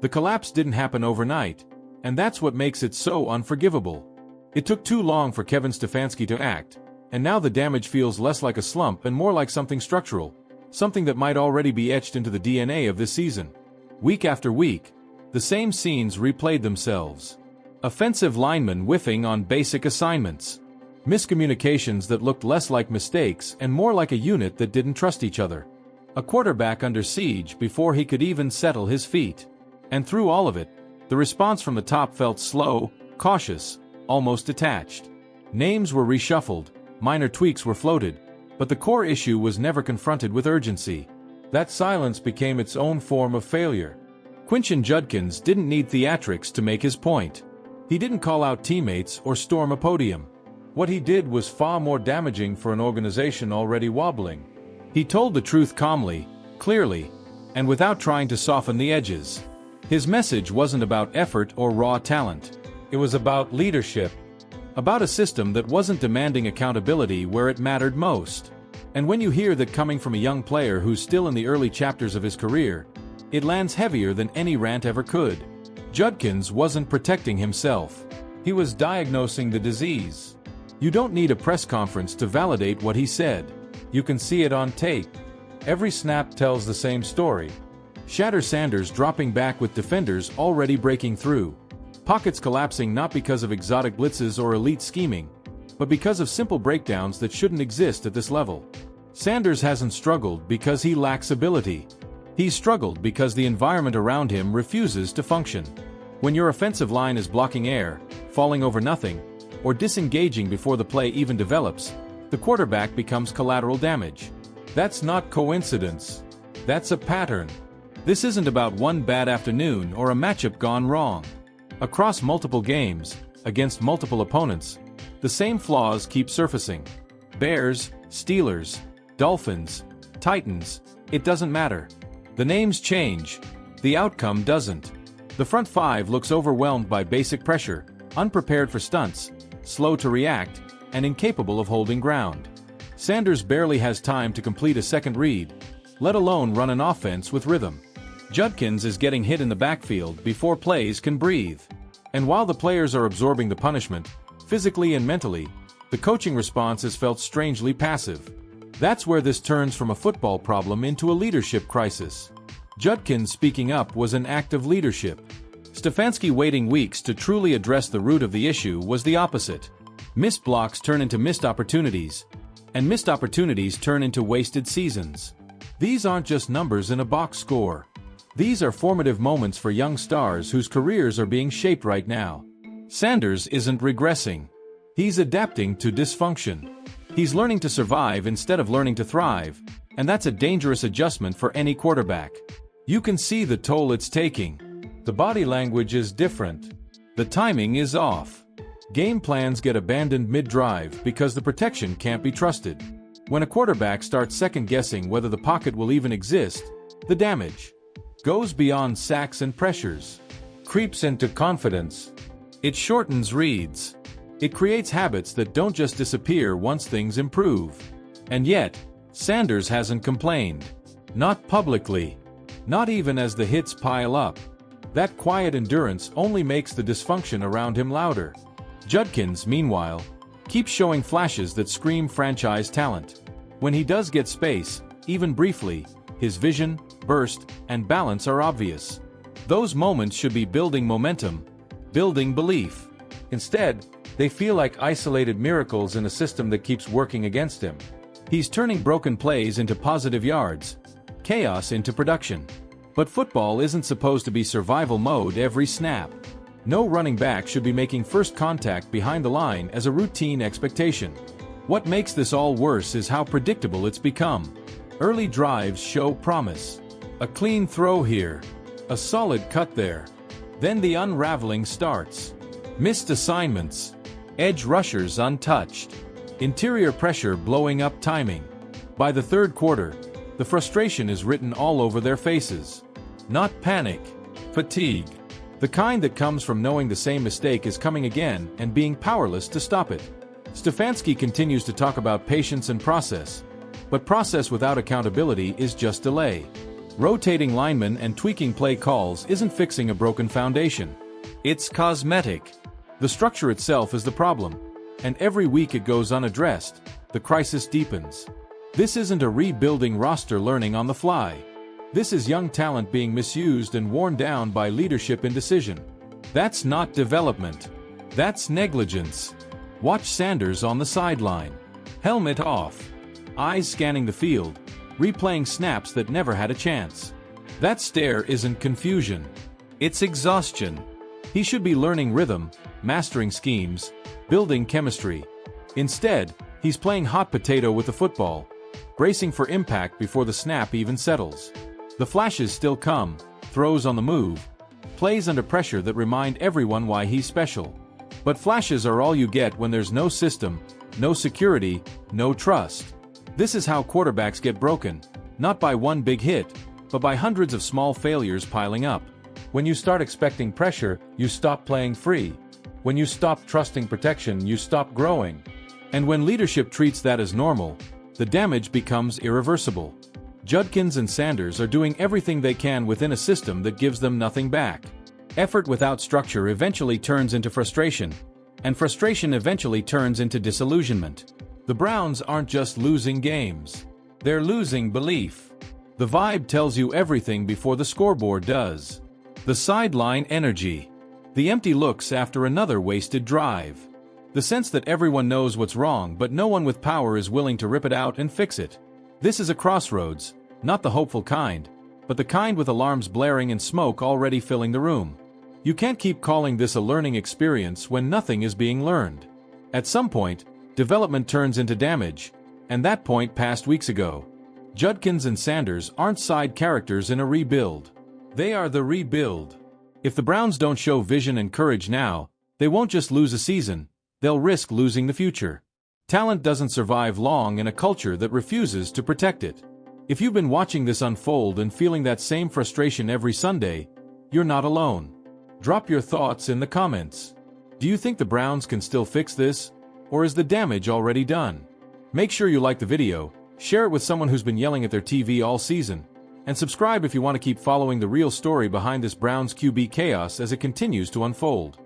The collapse didn't happen overnight, and that's what makes it so unforgivable. It took too long for Kevin Stefanski to act, and now the damage feels less like a slump and more like something structural, something that might already be etched into the DNA of this season. Week after week, the same scenes replayed themselves. Offensive linemen whiffing on basic assignments. Miscommunications that looked less like mistakes and more like a unit that didn't trust each other. A quarterback under siege before he could even settle his feet. And through all of it, the response from the top felt slow, cautious, almost detached. Names were reshuffled, minor tweaks were floated, but the core issue was never confronted with urgency. That silence became its own form of failure. Quinshon Judkins didn't need theatrics to make his point. He didn't call out teammates or storm a podium. What he did was far more damaging for an organization already wobbling. He told the truth calmly, clearly, and without trying to soften the edges. His message wasn't about effort or raw talent. It was about leadership. About a system that wasn't demanding accountability where it mattered most. And when you hear that coming from a young player who's still in the early chapters of his career, it lands heavier than any rant ever could. Judkins wasn't protecting himself. He was diagnosing the disease. You don't need a press conference to validate what he said. You can see it on tape. Every snap tells the same story. Shedeur Sanders dropping back with defenders already breaking through. Pockets collapsing not because of exotic blitzes or elite scheming, but because of simple breakdowns that shouldn't exist at this level. Sanders hasn't struggled because he lacks ability. He's struggled because the environment around him refuses to function. When your offensive line is blocking air, falling over nothing, or disengaging before the play even develops, the quarterback becomes collateral damage. That's not coincidence. That's a pattern. This isn't about one bad afternoon or a matchup gone wrong. Across multiple games, against multiple opponents, the same flaws keep surfacing. Bears, Steelers, Dolphins, Titans, it doesn't matter. The names change. The outcome doesn't. The front five looks overwhelmed by basic pressure, unprepared for stunts, slow to react, and incapable of holding ground. Sanders barely has time to complete a second read, let alone run an offense with rhythm. Judkins is getting hit in the backfield before plays can breathe. And while the players are absorbing the punishment, physically and mentally, the coaching response has felt strangely passive. That's where this turns from a football problem into a leadership crisis. Judkins speaking up was an act of leadership. Stefanski waiting weeks to truly address the root of the issue was the opposite. Missed blocks turn into missed opportunities, and missed opportunities turn into wasted seasons. These aren't just numbers in a box score. These are formative moments for young stars whose careers are being shaped right now. Sanders isn't regressing. He's adapting to dysfunction. He's learning to survive instead of learning to thrive, and that's a dangerous adjustment for any quarterback. You can see the toll it's taking. The body language is different. The timing is off. Game plans get abandoned mid-drive because the protection can't be trusted. When a quarterback starts second-guessing whether the pocket will even exist, the damage goes beyond sacks and pressures, creeps into confidence. It shortens reads. It creates habits that don't just disappear once things improve. And yet, Sanders hasn't complained. Not publicly. Not even as the hits pile up. That quiet endurance only makes the dysfunction around him louder. Judkins, meanwhile, keeps showing flashes that scream franchise talent. When he does get space, even briefly, his vision, burst, and balance are obvious. Those moments should be building momentum, building belief. Instead, they feel like isolated miracles in a system that keeps working against him. He's turning broken plays into positive yards, chaos into production. But football isn't supposed to be survival mode every snap. No running back should be making first contact behind the line as a routine expectation. What makes this all worse is how predictable it's become. Early drives show promise. A clean throw here. A solid cut there. Then the unraveling starts. Missed assignments. Edge rushers untouched. Interior pressure blowing up timing. By the third quarter, the frustration is written all over their faces. Not panic. Fatigue. The kind that comes from knowing the same mistake is coming again and being powerless to stop it. Stefanski continues to talk about patience and process, but process without accountability is just delay. Rotating linemen and tweaking play calls isn't fixing a broken foundation. It's cosmetic. The structure itself is the problem, and every week it goes unaddressed, the crisis deepens. This isn't a rebuilding roster learning on the fly. This is young talent being misused and worn down by leadership indecision. That's not development. That's negligence. Watch Sanders on the sideline. Helmet off. Eyes scanning the field, replaying snaps that never had a chance. That stare isn't confusion. It's exhaustion. He should be learning rhythm, mastering schemes, building chemistry. Instead, he's playing hot potato with the football, bracing for impact before the snap even settles. The flashes still come, throws on the move, plays under pressure that remind everyone why he's special. But flashes are all you get when there's no system, no security, no trust. This is how quarterbacks get broken, not by one big hit, but by hundreds of small failures piling up. When you start expecting pressure, you stop playing free. When you stop trusting protection, you stop growing. And when leadership treats that as normal, the damage becomes irreversible. Judkins and Sanders are doing everything they can within a system that gives them nothing back. Effort without structure eventually turns into frustration, and frustration eventually turns into disillusionment. The Browns aren't just losing games. They're losing belief. The vibe tells you everything before the scoreboard does. The sideline energy. The empty looks after another wasted drive. The sense that everyone knows what's wrong but no one with power is willing to rip it out and fix it. This is a crossroads, not the hopeful kind, but the kind with alarms blaring and smoke already filling the room. You can't keep calling this a learning experience when nothing is being learned. At some point, development turns into damage, and that point passed weeks ago. Judkins and Sanders aren't side characters in a rebuild. They are the rebuild. If the Browns don't show vision and courage now, they won't just lose a season, they'll risk losing the future. Talent doesn't survive long in a culture that refuses to protect it. If you've been watching this unfold and feeling that same frustration every Sunday, you're not alone. Drop your thoughts in the comments. Do you think the Browns can still fix this, or is the damage already done? Make sure you like the video, share it with someone who's been yelling at their TV all season, and subscribe if you want to keep following the real story behind this Browns QB chaos as it continues to unfold.